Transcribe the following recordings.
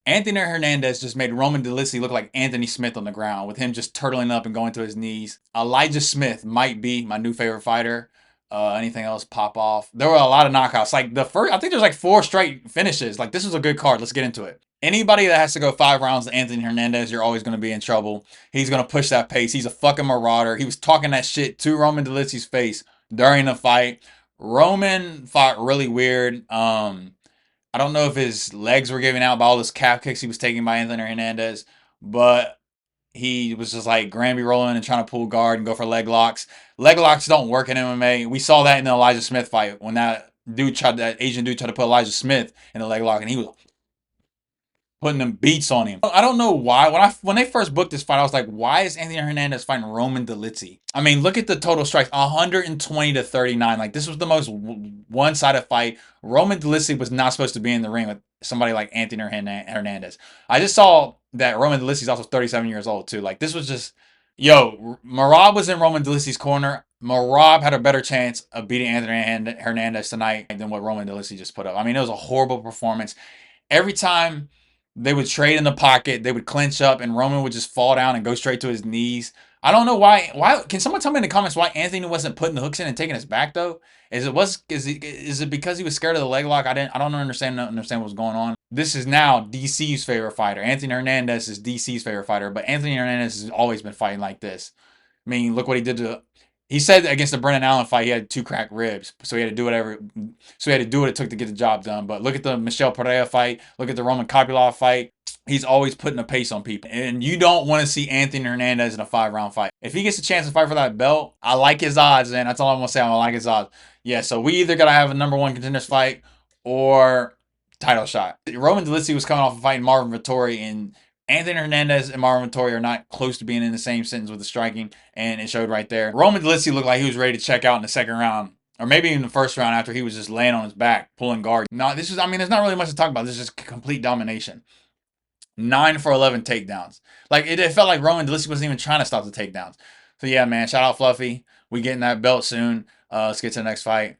Anthony Hernandez just made Roman Dolidze look like Anthony Smith on the ground with him just turtling up and going to his knees. Elijah Smith might be my new favorite fighter. Anything else pop off? There were a lot of knockouts. Like the first, I think there's like 4 straight finishes. Like this was a good card. Let's get into it. Anybody that has to go 5 rounds to Anthony Hernandez, you're always going to be in trouble. He's going to push that pace. He's a fucking marauder. He was talking that shit to Roman Dolidze's face during the fight. Roman fought really weird. I don't know if his legs were giving out by all those calf kicks he was taking by Anthony Hernandez, but he was just like Granby rolling and trying to pull guard and go for leg locks. Leg locks don't work in MMA. We saw that in the Elijah Smith fight when that Asian dude tried to put Elijah Smith in a leg lock, and he was putting them beats on him. I don't know why. When they first booked this fight, I was like, why is Anthony Hernandez fighting Roman Dolidze? I mean, look at the total strikes, 120 to 39. Like this was the most one-sided fight. Roman Dolidze was not supposed to be in the ring with somebody like Anthony Hernandez. I just saw that Roman Dolidze is also 37 years old too. Like this was just, yo, Marab was in Roman Dolidze's corner. Marab had a better chance of beating Anthony Hernandez tonight than what Roman Dolidze just put up. I mean, it was a horrible performance. Every time they would trade in the pocket, they would clinch up, and Roman would just fall down and go straight to his knees. I don't know why. Why can someone tell me in the comments why Anthony wasn't putting the hooks in and taking his back though? Is it because he was scared of the leg lock? I don't understand what was going on. This is now DC's favorite fighter. Anthony Hernandez is DC's favorite fighter, but Anthony Hernandez has always been fighting like this. I mean, look what he did to. He said against the Brennan Allen fight, he had 2 cracked ribs, so he had to do whatever. So he had to do what it took to get the job done. But look at the Michel Pereira fight. Look at the Roman Kopylov fight. He's always putting a pace on people. And you don't want to see Anthony Hernandez in a 5-round fight. If he gets a chance to fight for that belt, I like his odds, man. That's all I'm going to say. I like his odds. Yeah, so we either got to have a #1 contenders fight or title shot. Roman Dolidze was coming off of fighting Marvin Vettori, and Anthony Hernandez and Marvin Vettori are not close to being in the same sentence with the striking, and it showed right there. Roman Dolidze looked like he was ready to check out in the 2nd round. Or maybe in the 1st round after he was just laying on his back, pulling guard. No, there's not really much to talk about. This is just complete domination. 9 for 11 takedowns. Like it felt like Roman Dolidze wasn't even trying to stop the takedowns. So yeah, man, shout out Fluffy. We getting that belt soon. Let's get to the next fight.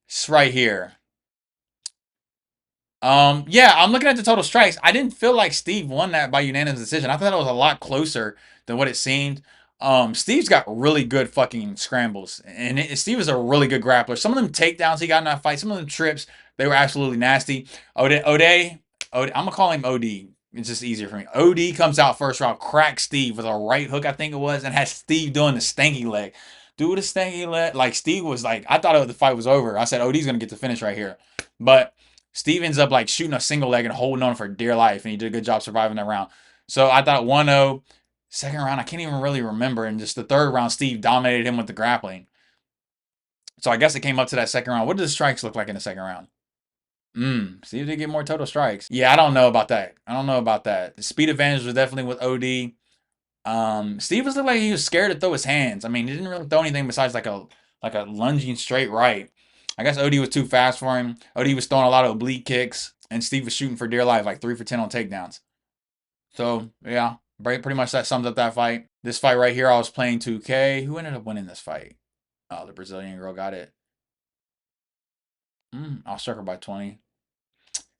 It's right here. Yeah, I'm looking at the total strikes. I didn't feel like Steve won that by unanimous decision. I thought it was a lot closer than what it seemed. Steve's got really good fucking scrambles, and Steve is a really good grappler. Some of them takedowns he got in that fight, some of them trips, they were absolutely nasty. O'Day, I'm gonna call him OD. It's just easier for me. OD comes out 1st round, cracks Steve with a right hook, I think it was, and has Steve doing the stanky leg. Do the stanky leg. Like Steve was like, I thought the fight was over. I said OD's gonna get the finish right here, but Steve ends up like shooting a single leg and holding on for dear life, and he did a good job surviving that round. So I thought 1-0. 2nd round, I can't even really remember. And just the 3rd round, Steve dominated him with the grappling. So I guess it came up to that 2nd round. What did the strikes look like in the 2nd round? Steve did get more total strikes. Yeah, I don't know about that. The speed advantage was definitely with OD. Steve was looking like he was scared to throw his hands. I mean, he didn't really throw anything besides like a lunging straight right. I guess OD was too fast for him. OD was throwing a lot of oblique kicks, and Steve was shooting for dear life, like 3 for 10 on takedowns. So yeah, pretty much that sums up that fight. This fight right here, I was playing 2K. Who ended up winning this fight? Oh, the Brazilian girl got it. I'll struck her by 20.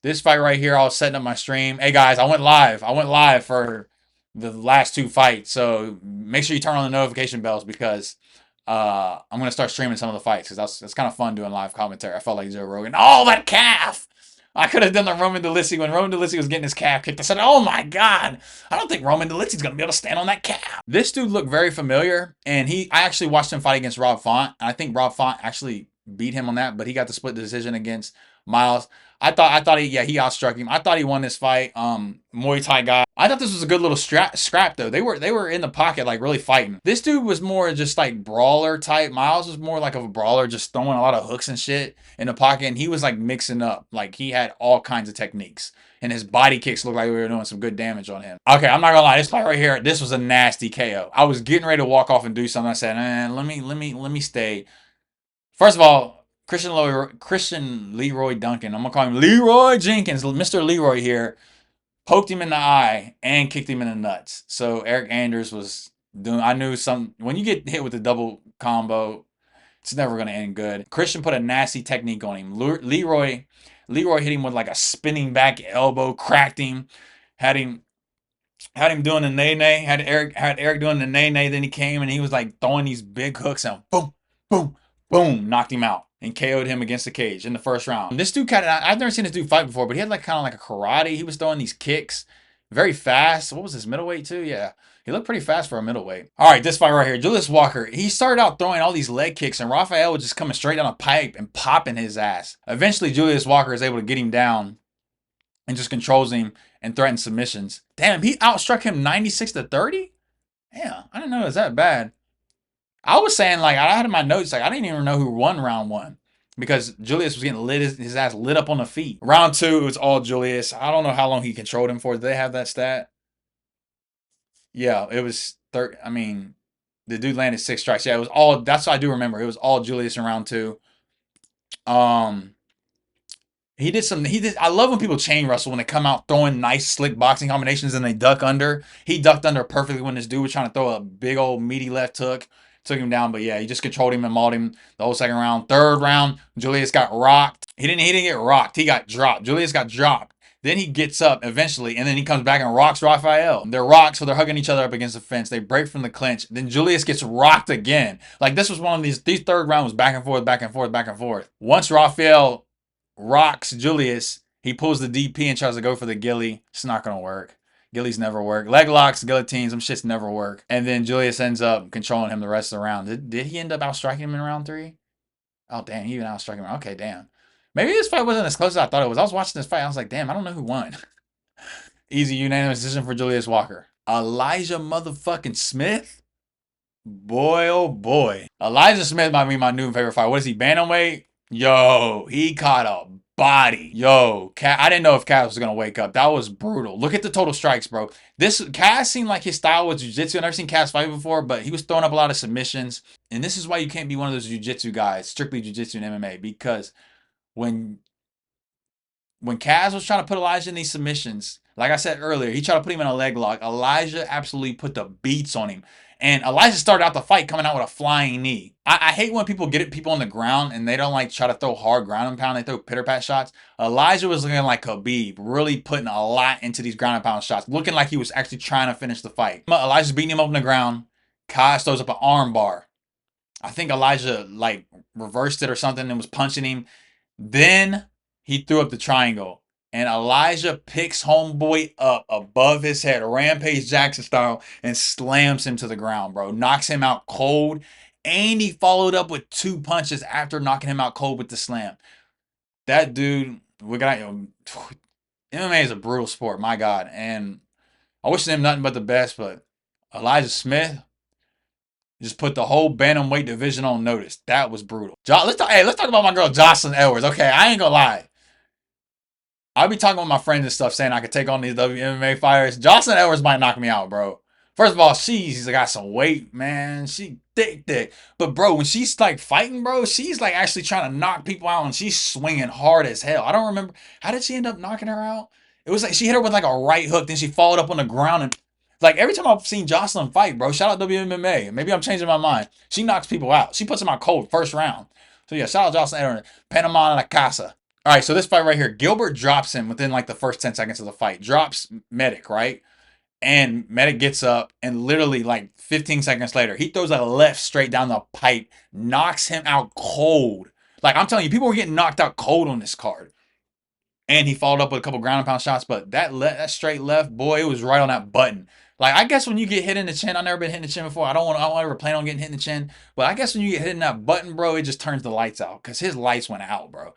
This fight right here, I was setting up my stream. Hey guys, I went live. For the last 2 fights. So make sure you turn on the notification bells because I'm gonna start streaming some of the fights because that's kind of fun doing live commentary. I felt like Joe Rogan. Oh, that calf! I could have done the Roman Dolidze when Roman Dolidze was getting his calf kicked. I said, "Oh my God, I don't think Roman Dolidze's gonna be able to stand on that calf." This dude looked very familiar, and I actually watched him fight against Rob Font, and I think Rob Font actually beat him on that, but he got the split decision against Miles. I thought he outstruck him. I thought he won this fight. Muay Thai guy. I thought this was a good little scrap though. They were in the pocket like really fighting. This dude was more just like brawler type. Miles was more like a brawler, just throwing a lot of hooks and shit in the pocket, and he was like mixing up. Like he had all kinds of techniques, and his body kicks looked like we were doing some good damage on him. Okay, I'm not gonna lie. This fight right here, this was a nasty KO. I was getting ready to walk off and do something. I said, let me stay. First of all, Christian Leroy Duncan, I'm gonna call him Leroy Jenkins, Mr. Leroy here, poked him in the eye and kicked him in the nuts. So Eric Anders was doing. I knew when you get hit with a double combo, it's never gonna end good. Christian put a nasty technique on him. Leroy hit him with like a spinning back elbow, cracked him, had him doing the nay nay, had Eric doing the nay nay. Then he came and he was like throwing these big hooks and boom, boom, boom, knocked him out and KO'd him against the cage in the first round. This dude I've never seen this dude fight before, but he had like kind of like a karate. He was throwing these kicks very fast. What was his middleweight too? Yeah. He looked pretty fast for a middleweight. All right, this fight right here. Julius Walker, he started out throwing all these leg kicks, and Rafael was just coming straight down a pipe and popping his ass. Eventually, Julius Walker is able to get him down and just controls him and threatens submissions. Damn, he outstruck him 96-30? Damn, I didn't know it was that bad. I was saying, like, I had in my notes, like, I didn't even know who won round one because Julius was getting his ass lit up on the feet. Round two, it was all Julius. I don't know how long he controlled him for. Did they have that stat? Yeah, it was I mean, the dude landed 6 strikes. Yeah, it was all. That's what I do remember. It was all Julius in round two. He did some. He did. I love when people chain wrestle when they come out throwing nice, slick boxing combinations and they duck under. He ducked under perfectly when this dude was trying to throw a big old meaty left hook. Took him down, but yeah, he just controlled him and mauled him the whole second round. Third round, Julius got rocked. He didn't get rocked. He got dropped. Julius got dropped. Then he gets up eventually, and then he comes back and rocks Rafael. They're rocked, so they're hugging each other up against the fence. They break from the clinch. Then Julius gets rocked again. Like, this was one of these third round was back and forth, back and forth, back and forth. Once Rafael rocks Julius, he pulls the DP and tries to go for the ghillie. It's not going to work. Ghillies never work. Leg locks, guillotines, them shits never work. And then Julius ends up controlling him the rest of the round. Did he end up outstriking him in round 3? Oh, damn, he even outstruck him. Okay, damn. Maybe this fight wasn't as close as I thought it was. I was watching this fight. I was like, damn, I don't know who won. Easy unanimous decision for Julius Walker. Elijah motherfucking Smith? Boy, oh boy. Elijah Smith might be my new favorite fight. What is he, bantamweight? Yo, he caught a body. Yo, I didn't know if Cass was going to wake up. That was brutal. Look at the total strikes, bro. Cass seemed like his style was jiu-jitsu. I've never seen Cass fight before, but he was throwing up a lot of submissions. And this is why you can't be one of those jiu-jitsu guys, strictly jiu-jitsu and MMA, because when Kaz was trying to put Elijah in these submissions, like I said earlier, he tried to put him in a leg lock. Elijah absolutely put the beats on him. And Elijah started out the fight coming out with a flying knee. I hate when people get people on the ground and they don't like try to throw hard ground and pound. They throw pitter-pat shots. Elijah was looking like Khabib, really putting a lot into these ground and pound shots, looking like he was actually trying to finish the fight. Elijah's beating him up on the ground. Kaz throws up an arm bar. I think Elijah like reversed it or something and was punching him. Then he threw up the triangle. And Elijah picks homeboy up above his head, Rampage Jackson style, and slams him to the ground, bro. Knocks him out cold. And he followed up with 2 punches after knocking him out cold with the slam. That dude, MMA is a brutal sport, my God. And I wish them nothing but the best, but Elijah Smith just put the whole bantamweight division on notice. That was brutal. Let's talk about my girl Jocelyn Edwards. Okay, I ain't gonna lie. I'll be talking with my friends and stuff saying I could take on these WMMA fighters. Jocelyn Edwards might knock me out, bro. First of all, she's got some weight, man. She thick. But, bro, when she's, like, fighting, bro, she's, like, actually trying to knock people out, and she's swinging hard as hell. I don't remember. How did she end up knocking her out? It was like she hit her with, like, a right hook, then she followed up on the ground. And, like, every time I've seen Jocelyn fight, bro, shout out WMMA. Maybe I'm changing my mind. She knocks people out. She puts them out cold first round. So, yeah, shout out Jocelyn Edwards. Panama La Casa. All right, so this fight right here, Gilbert drops him within like the first 10 seconds of the fight. Drops Medic, right? And Medic gets up and literally like 15 seconds later, he throws a left straight down the pipe, knocks him out cold. Like, I'm telling you, people were getting knocked out cold on this card. And he followed up with a couple ground and pound shots, but that straight left, boy, it was right on that button. Like, I guess when you get hit in the chin, I've never been hit in the chin before. I don't ever plan on getting hit in the chin. But I guess when you get hit in that button, bro, it just turns the lights out. Because his lights went out, bro.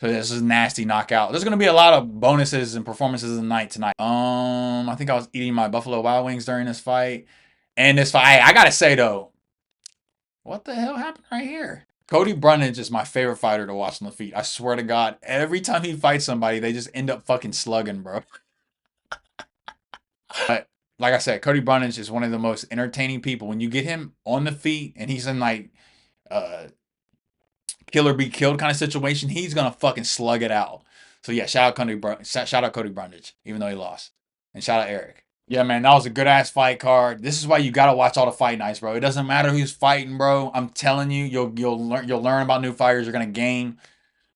So this is a nasty knockout. There's gonna be a lot of bonuses and performances of the night tonight. I think I was eating my Buffalo Wild Wings during this fight. And this fight, I gotta say though, what the hell happened right here? Cody Brundage is my favorite fighter to watch on the feet. I swear to God, every time he fights somebody, they just end up fucking slugging, bro. But like I said, Cody Brundage is one of the most entertaining people. When you get him on the feet and he's in like kill or be killed kind of situation, he's gonna fucking slug it out. So yeah, shout out Cody Brundage, even though he lost, and shout out Eric. Yeah, man, that was a good ass fight card. This is why you gotta watch all the fight nights, bro. It doesn't matter who's fighting, bro. I'm telling you, you'll learn about new fighters. You're gonna gain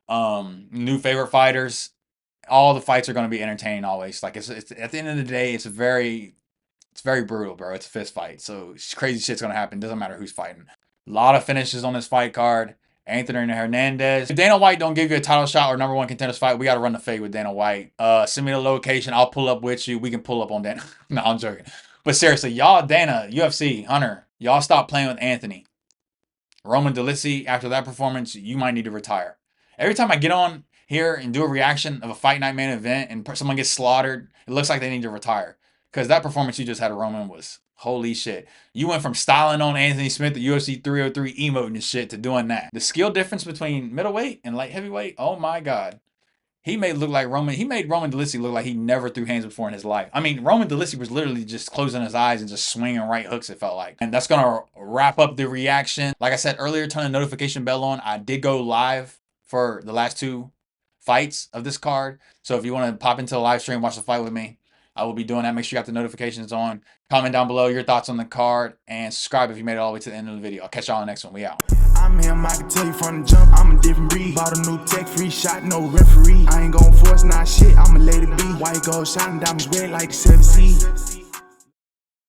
New favorite fighters. All the fights are going to be entertaining always. Like it's at the end of the day, it's very brutal, bro. It's a fist fight, so crazy shit's gonna happen. Doesn't matter who's fighting. A lot of finishes on this fight card. Anthony and Hernandez. If Dana White don't give you a title shot or number one contenders fight, we got to run the fade with Dana White. Send me the location. I'll pull up with you. We can pull up on Dana. No, I'm joking. But seriously, y'all, Dana, UFC, Hunter, y'all stop playing with Anthony. Roman Dolidze, after that performance, you might need to retire. Every time I get on here and do a reaction of a Fight Night main event and someone gets slaughtered, it looks like they need to retire. Because that performance you just had, Roman, was holy shit. You went from styling on Anthony Smith at UFC 303 emoting and shit to doing that. The skill difference between middleweight and light heavyweight, oh my God. He made Roman Dolidze look like he never threw hands before in his life. I mean, Roman Dolidze was literally just closing his eyes and just swinging right hooks, it felt like. And that's going to wrap up the reaction. Like I said earlier, turn the notification bell on. I did go live for the last 2 fights of this card. So if you want to pop into the live stream, watch the fight with me, I will be doing that. Make sure you got the notifications on. Comment down below your thoughts on the card and subscribe if you made it all the way to the end of the video. I'll catch y'all on the next one. We out. I'm him, I can tell you from the jump, I'm a different breed. Bought a new tech, free shot, no referee. I ain't gon' force, not shit, I'ma let it be. White gold shining, diamonds red like the 7C.